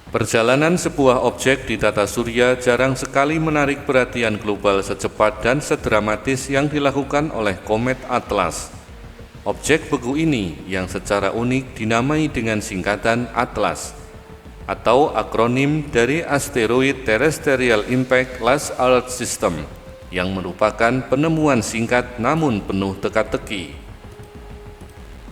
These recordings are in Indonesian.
Perjalanan sebuah objek di tata surya jarang sekali menarik perhatian global secepat dan sedramatis yang dilakukan oleh komet Atlas. Objek beku ini yang secara unik dinamai dengan singkatan ATLAS atau akronim dari Asteroid Terrestrial Impact Last Alert System yang merupakan penemuan singkat namun penuh teka-teki.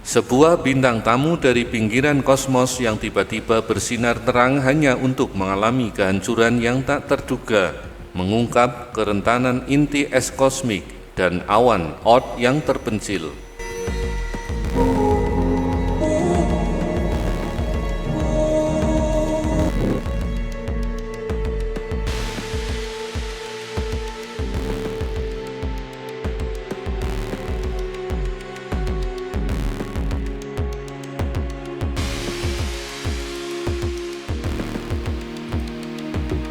Sebuah bintang tamu dari pinggiran kosmos yang tiba-tiba bersinar terang hanya untuk mengalami kehancuran yang tak terduga, mengungkap kerentanan inti es kosmik dan awan Oort yang terpencil.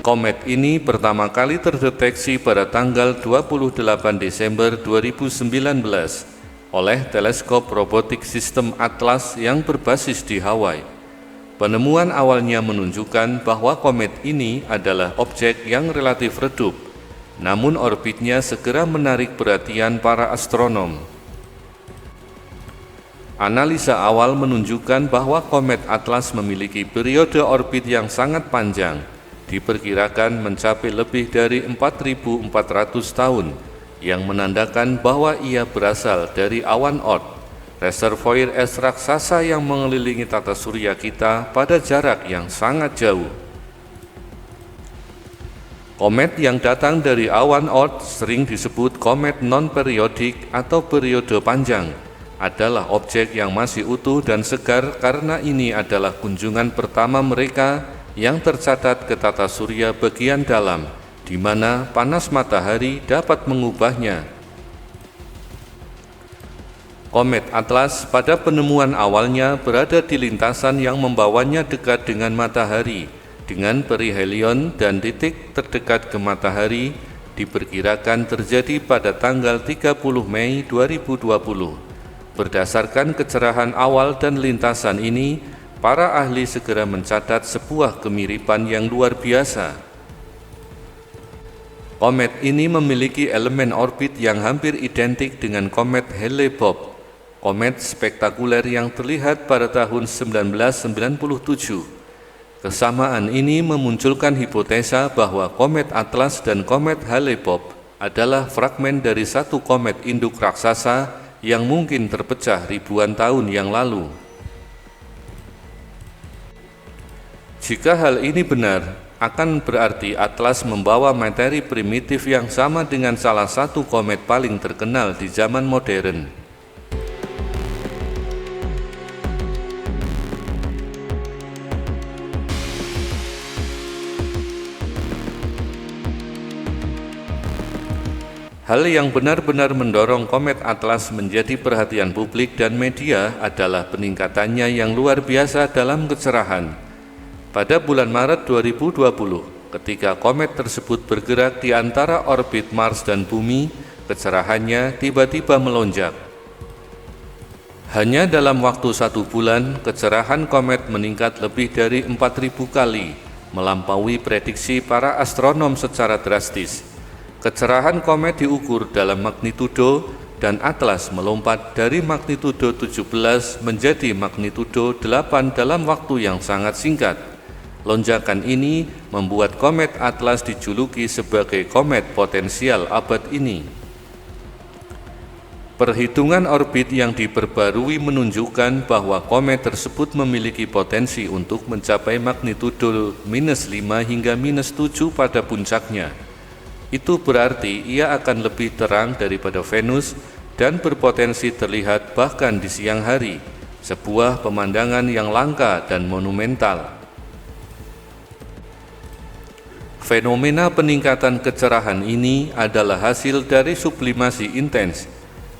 Komet ini pertama kali terdeteksi pada tanggal 28 Desember 2019 oleh teleskop robotik sistem Atlas yang berbasis di Hawaii. Penemuan awalnya menunjukkan bahwa komet ini adalah objek yang relatif redup, namun orbitnya segera menarik perhatian para astronom. Analisa awal menunjukkan bahwa komet Atlas memiliki periode orbit yang sangat panjang, diperkirakan mencapai lebih dari 4.400 tahun, yang menandakan bahwa ia berasal dari awan Oort, reservoir es raksasa yang mengelilingi tata surya kita pada jarak yang sangat jauh. Komet yang datang dari awan Oort sering disebut komet non-periodik atau periode panjang, adalah objek yang masih utuh dan segar karena ini adalah kunjungan pertama mereka yang tercatat ke tata surya bagian dalam, di mana panas matahari dapat mengubahnya. Komet Atlas pada penemuan awalnya berada di lintasan yang membawanya dekat dengan matahari, dengan perihelion dan titik terdekat ke matahari diperkirakan terjadi pada tanggal 30 Mei 2020. Berdasarkan kecerahan awal dan lintasan ini, para ahli segera mencatat sebuah kemiripan yang luar biasa. Komet ini memiliki elemen orbit yang hampir identik dengan komet Hale-Bopp, komet spektakuler yang terlihat pada tahun 1997. Kesamaan ini memunculkan hipotesa bahwa komet Atlas dan komet Hale-Bopp adalah fragmen dari satu komet induk raksasa yang mungkin terpecah ribuan tahun yang lalu. Jika hal ini benar, akan berarti Atlas membawa materi primitif yang sama dengan salah satu komet paling terkenal di zaman modern. Hal yang benar-benar mendorong komet Atlas menjadi perhatian publik dan media adalah peningkatannya yang luar biasa dalam kecerahan. Pada bulan Maret 2020, ketika komet tersebut bergerak di antara orbit Mars dan Bumi, kecerahannya tiba-tiba melonjak. Hanya dalam waktu 1 bulan, kecerahan komet meningkat lebih dari 4.000 kali, melampaui prediksi para astronom secara drastis. Kecerahan komet diukur dalam magnitudo, dan Atlas melompat dari magnitudo 17 menjadi magnitudo 8 dalam waktu yang sangat singkat. Lonjakan ini membuat komet Atlas dijuluki sebagai komet potensial abad ini. Perhitungan orbit yang diperbarui menunjukkan bahwa komet tersebut memiliki potensi untuk mencapai magnitudo -5 hingga -7 pada puncaknya. Itu berarti ia akan lebih terang daripada Venus dan berpotensi terlihat bahkan di siang hari, sebuah pemandangan yang langka dan monumental. Fenomena peningkatan kecerahan ini adalah hasil dari sublimasi intens.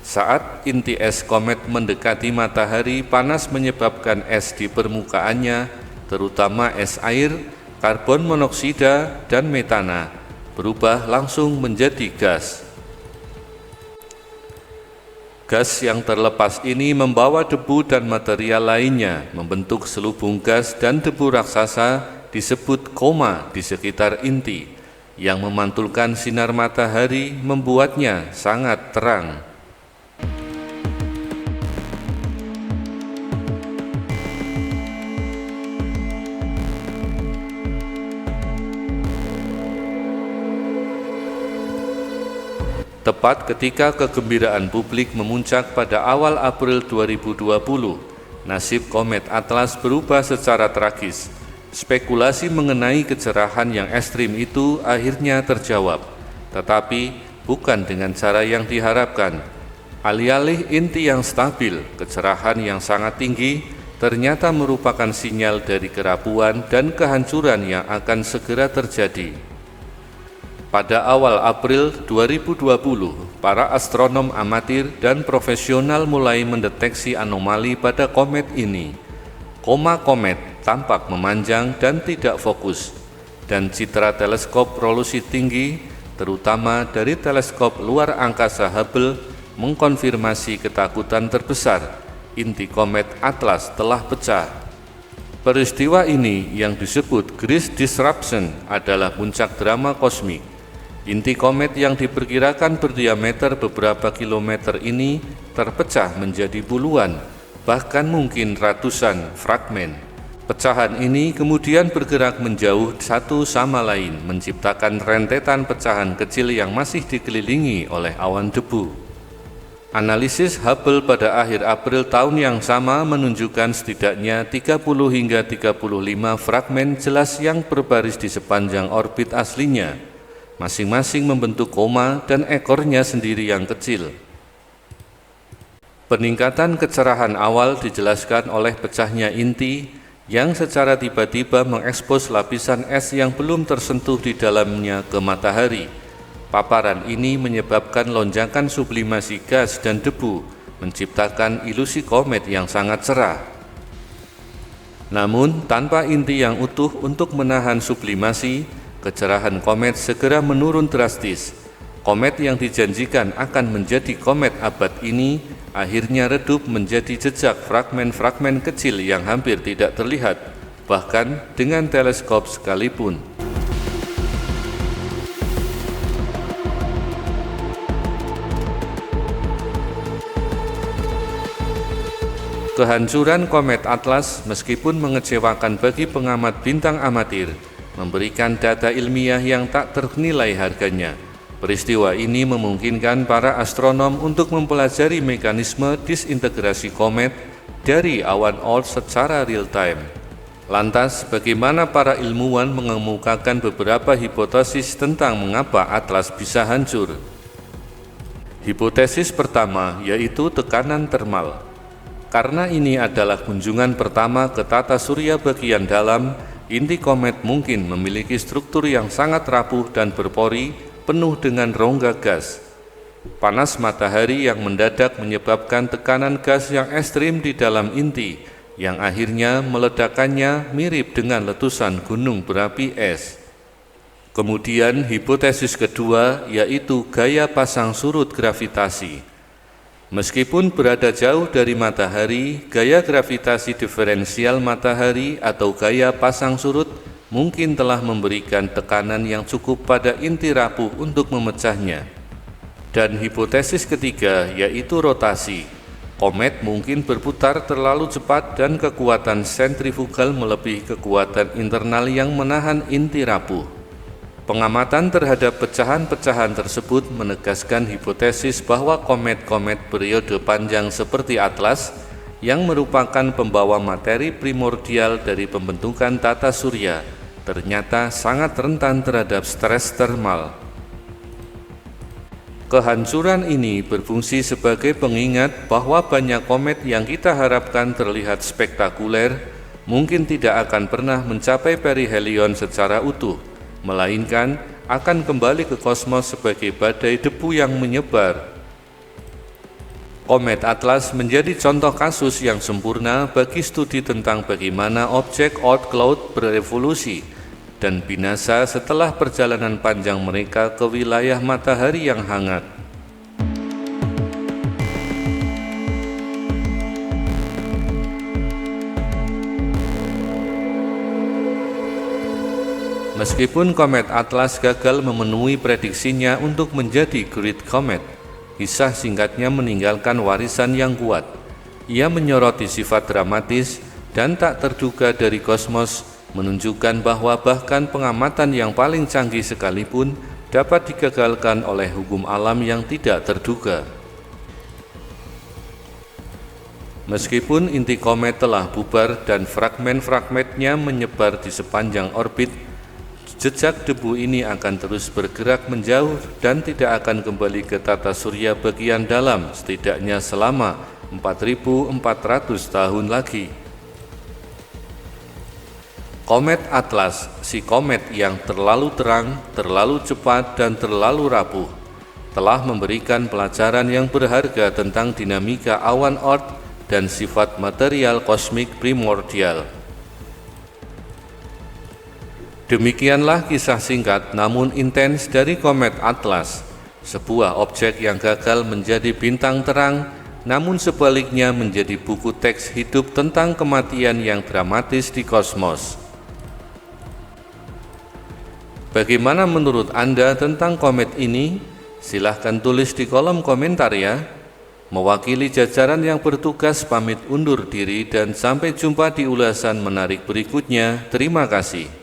Saat inti es komet mendekati matahari, panas menyebabkan es di permukaannya, terutama es air, karbon monoksida, dan metana, berubah langsung menjadi gas. Gas yang terlepas ini membawa debu dan material lainnya membentuk selubung gas dan debu raksasa disebut koma di sekitar inti, yang memantulkan sinar matahari membuatnya sangat terang. Tepat ketika kegembiraan publik memuncak pada awal April 2020, nasib komet Atlas berubah secara tragis. Spekulasi mengenai kecerahan yang ekstrim itu akhirnya terjawab, tetapi bukan dengan cara yang diharapkan. Alih-alih inti yang stabil, kecerahan yang sangat tinggi ternyata merupakan sinyal dari kerapuan dan kehancuran yang akan segera terjadi. Pada awal April 2020, para astronom amatir dan profesional mulai mendeteksi anomali pada komet ini. Koma komet tampak memanjang dan tidak fokus, dan citra teleskop resolusi tinggi, terutama dari teleskop luar angkasa Hubble, mengkonfirmasi ketakutan terbesar. Inti komet Atlas telah pecah. Peristiwa ini yang disebut Great Disruption adalah puncak drama kosmik. Inti komet yang diperkirakan berdiameter beberapa kilometer ini terpecah menjadi puluhan, bahkan mungkin ratusan fragmen. Pecahan ini kemudian bergerak menjauh satu sama lain, menciptakan rentetan pecahan kecil yang masih dikelilingi oleh awan debu. Analisis Hubble pada akhir April tahun yang sama menunjukkan setidaknya 30 hingga 35 fragmen jelas yang berbaris di sepanjang orbit aslinya, masing-masing membentuk koma dan ekornya sendiri yang kecil. Peningkatan kecerahan awal dijelaskan oleh pecahnya inti yang secara tiba-tiba mengekspos lapisan es yang belum tersentuh di dalamnya ke matahari. Paparan ini menyebabkan lonjakan sublimasi gas dan debu, menciptakan ilusi komet yang sangat cerah. Namun, tanpa inti yang utuh untuk menahan sublimasi, kecerahan komet segera menurun drastis. Komet yang dijanjikan akan menjadi komet abad ini akhirnya redup menjadi jejak fragmen-fragmen kecil yang hampir tidak terlihat, bahkan dengan teleskop sekalipun. Kehancuran komet Atlas meskipun mengecewakan bagi pengamat bintang amatir, memberikan data ilmiah yang tak ternilai harganya. Peristiwa ini memungkinkan para astronom untuk mempelajari mekanisme disintegrasi komet dari awan Oort secara real-time. Lantas, bagaimana para ilmuwan mengemukakan beberapa hipotesis tentang mengapa Atlas bisa hancur? Hipotesis pertama yaitu tekanan termal. Karena ini adalah kunjungan pertama ke tata surya bagian dalam, inti komet mungkin memiliki struktur yang sangat rapuh dan berpori, penuh dengan rongga gas. Panas matahari yang mendadak menyebabkan tekanan gas yang ekstrim di dalam inti, yang akhirnya meledakannya mirip dengan letusan gunung berapi es. Kemudian hipotesis kedua yaitu gaya pasang surut gravitasi. Meskipun berada jauh dari matahari, gaya gravitasi diferensial matahari atau gaya pasang surut mungkin telah memberikan tekanan yang cukup pada inti rapuh untuk memecahnya. Dan hipotesis ketiga yaitu rotasi. Komet mungkin berputar terlalu cepat dan kekuatan sentrifugal melebihi kekuatan internal yang menahan inti rapuh. Pengamatan terhadap pecahan-pecahan tersebut menegaskan hipotesis bahwa komet-komet periode panjang seperti Atlas, yang merupakan pembawa materi primordial dari pembentukan tata surya, ternyata sangat rentan terhadap stres termal. Kehancuran ini berfungsi sebagai pengingat bahwa banyak komet yang kita harapkan terlihat spektakuler mungkin tidak akan pernah mencapai perihelion secara utuh, melainkan akan kembali ke kosmos sebagai badai debu yang menyebar. Komet Atlas menjadi contoh kasus yang sempurna bagi studi tentang bagaimana objek Oort cloud berevolusi dan binasa setelah perjalanan panjang mereka ke wilayah matahari yang hangat. Meskipun komet Atlas gagal memenuhi prediksinya untuk menjadi Great Comet, kisah singkatnya meninggalkan warisan yang kuat. Ia menyoroti sifat dramatis dan tak terduga dari kosmos, menunjukkan bahwa bahkan pengamatan yang paling canggih sekalipun dapat digagalkan oleh hukum alam yang tidak terduga. Meskipun inti komet telah bubar dan fragmen-fragmennya menyebar di sepanjang orbit, jejak debu ini akan terus bergerak menjauh dan tidak akan kembali ke tata surya bagian dalam setidaknya selama 4.400 tahun lagi. Komet Atlas, si komet yang terlalu terang, terlalu cepat, dan terlalu rapuh, telah memberikan pelajaran yang berharga tentang dinamika awan Oort dan sifat material kosmik primordial. Demikianlah kisah singkat namun intens dari komet Atlas, sebuah objek yang gagal menjadi bintang terang, namun sebaliknya menjadi buku teks hidup tentang kematian yang dramatis di kosmos. Bagaimana menurut Anda tentang komet ini? Silahkan tulis di kolom komentar ya. Mewakili jajaran yang bertugas pamit undur diri dan sampai jumpa di ulasan menarik berikutnya. Terima kasih.